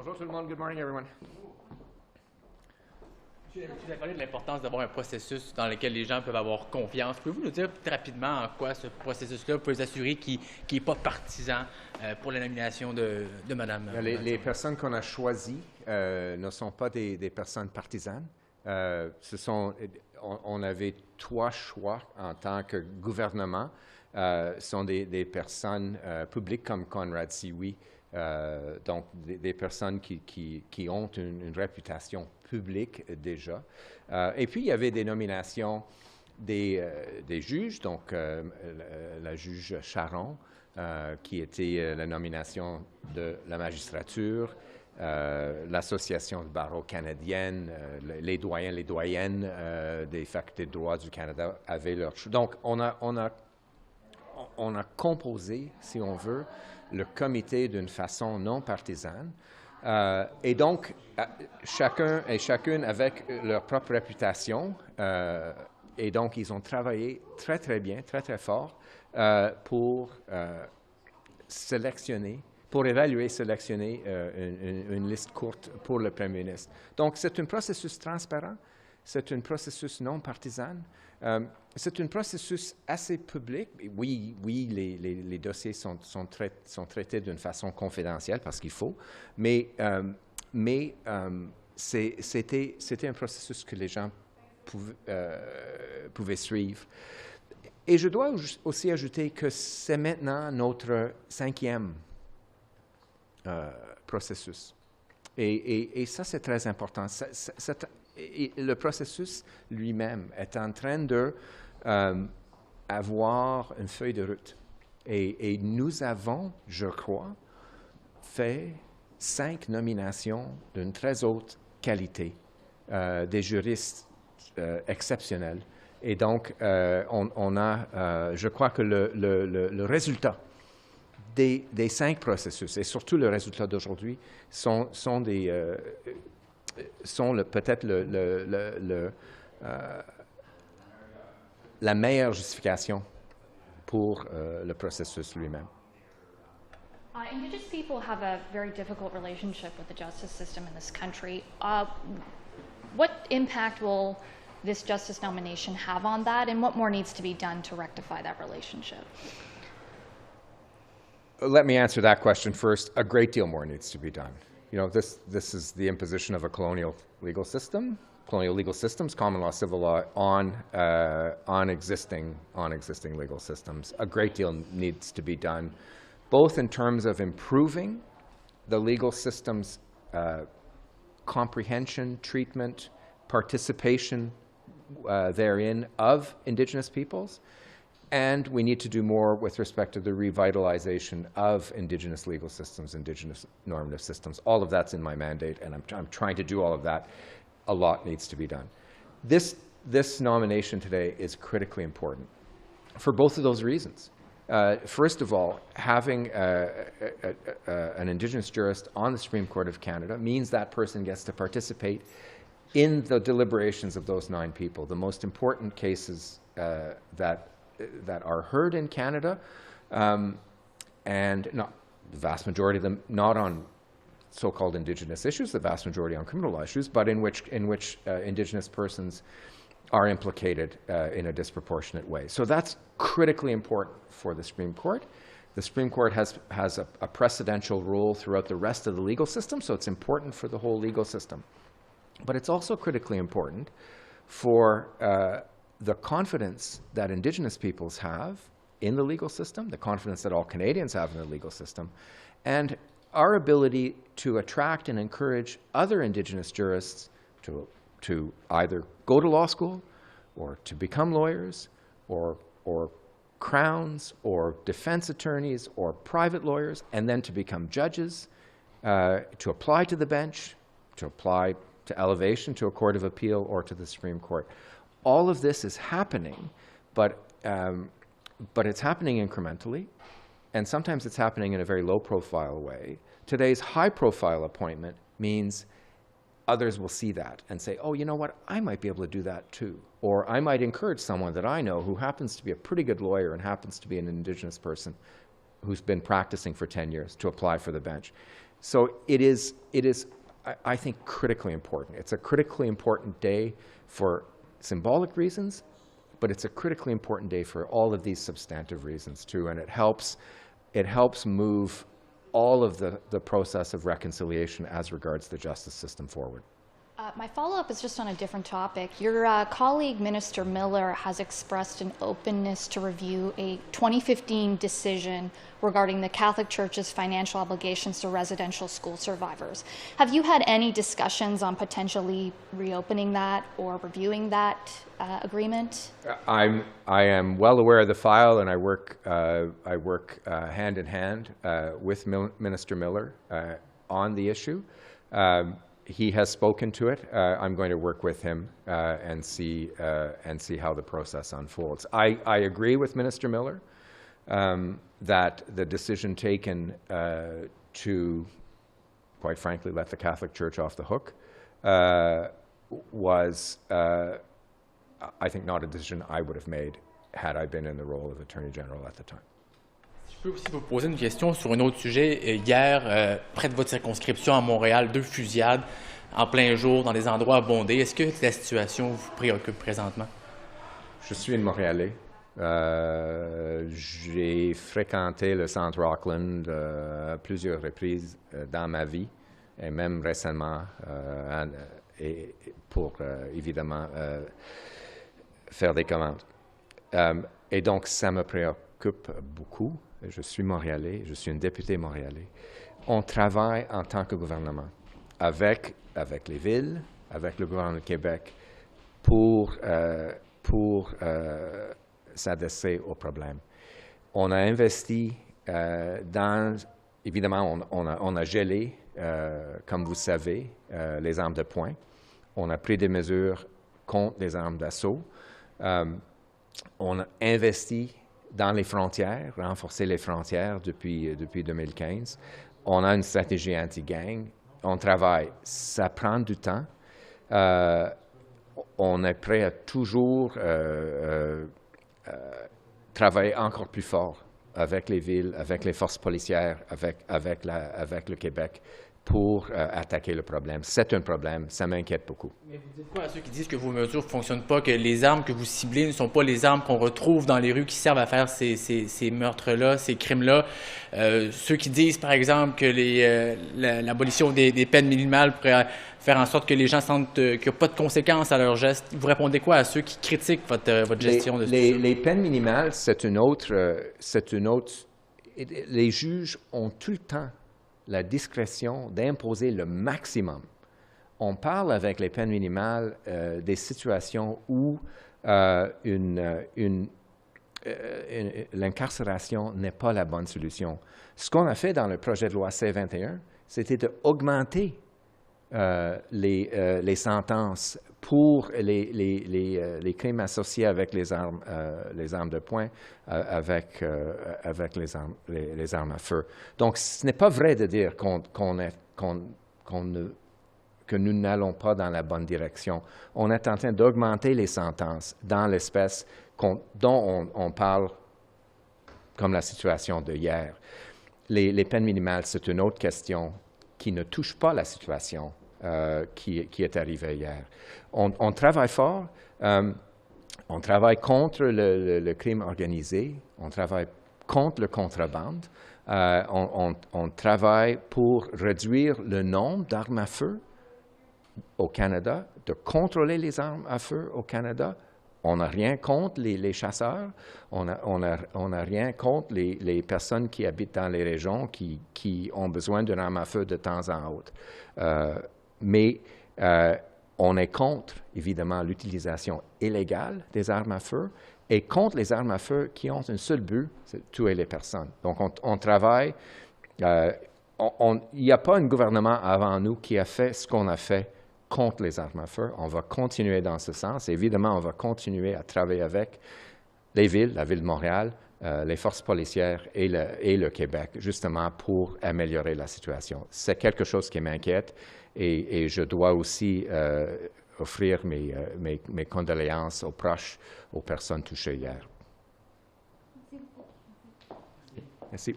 Bonjour tout le monde. Good morning, everyone. Tu as parlé de l'importance d'avoir un processus dans lequel les gens peuvent avoir confiance. Pouvez-vous nous dire rapidement en quoi ce processus-là peut s'assurer qu'il n'est pas partisan pour la nomination de Mme? Les personnes qu'on a choisies ne sont pas des personnes partisanes. On avait 3 choix en tant que gouvernement. Sont des personnes publiques comme Conrad Siwi, donc des personnes qui ont une réputation publique déjà. Et puis, il y avait des nominations des juges, donc la juge Charon, qui était la nomination de la magistrature, l'Association de barreau canadienne, les doyens, les doyennes des facultés de droit du Canada avaient leur choix. Donc, on a composé, si on veut, le comité d'une façon non partisane. Et donc, chacun et chacune avec leur propre réputation. Et donc, ils ont travaillé très, très bien, très, très fort pour sélectionner une liste courte pour le Premier ministre. Donc, c'est un processus transparent, c'est un processus non partisan. C'est un processus assez public. Oui, les dossiers sont traités d'une façon confidentielle parce qu'il faut, mais c'était un processus que les gens pouvaient suivre. Et je dois aussi ajouter que c'est maintenant notre 5e processus. Et ça, c'est très important. Et le processus lui-même est en train de avoir une feuille de route. Et nous avons, je crois, fait 5 nominations d'une très haute qualité, des juristes exceptionnels. Et donc, on a, je crois que le résultat des 5 processus, et surtout le résultat d'aujourd'hui, sont peut-être la meilleure justification pour le processus lui-même. Indigenous people have a very difficult relationship with the justice system in this country. What impact will this justice nomination have on that, and what more needs to be done to rectify that relationship? Let me answer that question first. A great deal more needs to be done. You know, this is the imposition of a colonial legal system, colonial legal systems, common law, civil law on existing legal systems. A great deal needs to be done, both in terms of improving the legal system's comprehension, treatment, participation therein of Indigenous peoples, and we need to do more with respect to the revitalization of Indigenous legal systems, Indigenous normative systems. All of that's in my mandate, and I'm trying to do all of that. A lot needs to be done. This nomination today is critically important for both of those reasons. First of all, having an Indigenous jurist on the Supreme Court of Canada means that person gets to participate in the deliberations of those 9 people, the most important cases that are heard in Canada, and not the vast majority of them not on so-called Indigenous issues, the vast majority on criminal law issues, but in which Indigenous persons are implicated in a disproportionate way. So that's critically important for the Supreme Court. The Supreme Court has a precedential role throughout the rest of the legal system, so it's important for the whole legal system. But it's also critically important for the confidence that Indigenous peoples have in the legal system, the confidence that all Canadians have in the legal system, and our ability to attract and encourage other Indigenous jurists to either go to law school or to become lawyers or crowns or defense attorneys or private lawyers, and then to become judges, to apply to the bench, to apply to elevation to a court of appeal or to the Supreme Court. All of this is happening, but it's happening incrementally, and sometimes it's happening in a very low-profile way. Today's high-profile appointment means others will see that and say, oh, you know what, I might be able to do that too. Or I might encourage someone that I know who happens to be a pretty good lawyer and happens to be an Indigenous person who's been practicing for 10 years to apply for the bench. So it is, I think, critically important. It's a critically important day for symbolic reasons, but it's a critically important day for all of these substantive reasons too, and it helps move all of the process of reconciliation as regards the justice system forward. My follow-up is just on a different topic. Your colleague, Minister Miller, has expressed an openness to review a 2015 decision regarding the Catholic Church's financial obligations to residential school survivors. Have you had any discussions on potentially reopening that or reviewing that agreement? I am well aware of the file, and I work hand in hand with Minister Miller on the issue. He has spoken to it. I'm going to work with him and see how the process unfolds. I agree with Minister Miller that the decision taken to, quite frankly, let the Catholic Church off the hook was, I think, not a decision I would have made had I been in the role of Attorney General at the time. Je peux aussi vous poser une question sur un autre sujet. Hier, près de votre circonscription à Montréal, 2 fusillades en plein jour dans des endroits abondés. Est-ce que la situation vous préoccupe présentement? Je suis une Montréalais. J'ai fréquenté le centre Rockland à plusieurs reprises dans ma vie, et même récemment, pour évidemment faire des commandes. Et donc, ça me préoccupe beaucoup. Je suis Montréalais, je suis un député montréalais. On travaille en tant que gouvernement avec les villes, avec le gouvernement du Québec pour s'adresser aux problèmes. On a investi évidemment, on a gelé, comme vous savez, les armes de poing. On a pris des mesures contre les armes d'assaut. On a investi dans les frontières, renforcer les frontières depuis 2015. On a une stratégie anti-gang. On travaille. Ça prend du temps. On est prêt à toujours travailler encore plus fort avec les villes, avec les forces policières, avec le Québec pour attaquer le problème. C'est un problème, ça m'inquiète beaucoup. Mais vous dites quoi à ceux qui disent que vos mesures ne fonctionnent pas, que les armes que vous ciblez ne sont pas les armes qu'on retrouve dans les rues qui servent à faire ces meurtres-là, ces crimes-là? Ceux qui disent, par exemple, que l'abolition des peines minimales pourrait faire en sorte que les gens sentent qu'il n'y a pas de conséquences à leurs gestes. Vous répondez quoi à ceux qui critiquent votre gestion de ce sujet? Les peines minimales, c'est une autre... Les juges ont tout le temps la discrétion d'imposer le maximum. On parle avec les peines minimales des situations où l'incarcération n'est pas la bonne solution. Ce qu'on a fait dans le projet de loi C-21, c'était d'augmenter les sentences pour les crimes associés avec les armes de poing, avec les armes à feu. Donc, ce n'est pas vrai de dire que nous n'allons pas dans la bonne direction. On est en train d'augmenter les sentences dans l'espèce dont on parle comme la situation de hier. Les peines minimales, c'est une autre question qui ne touche pas la situation qui est arrivée hier. On travaille fort, on travaille contre le crime organisé, on travaille contre le contrebande, on travaille pour réduire le nombre d'armes à feu au Canada, de contrôler les armes à feu au Canada. On n'a rien contre les chasseurs, on n'a rien contre les personnes qui habitent dans les régions qui ont besoin d'une arme à feu de temps en autre. Mais on est contre, évidemment, l'utilisation illégale des armes à feu et contre les armes à feu qui ont un seul but, c'est tuer les personnes. Donc, on travaille. Il n'y a pas un gouvernement avant nous qui a fait ce qu'on a fait contre les armes à feu. On va continuer dans ce sens. Évidemment, on va continuer à travailler avec les villes, la ville de Montréal, les forces policières et le Québec, justement pour améliorer la situation. C'est quelque chose qui m'inquiète et je dois aussi offrir mes condoléances aux proches, aux personnes touchées hier. Merci.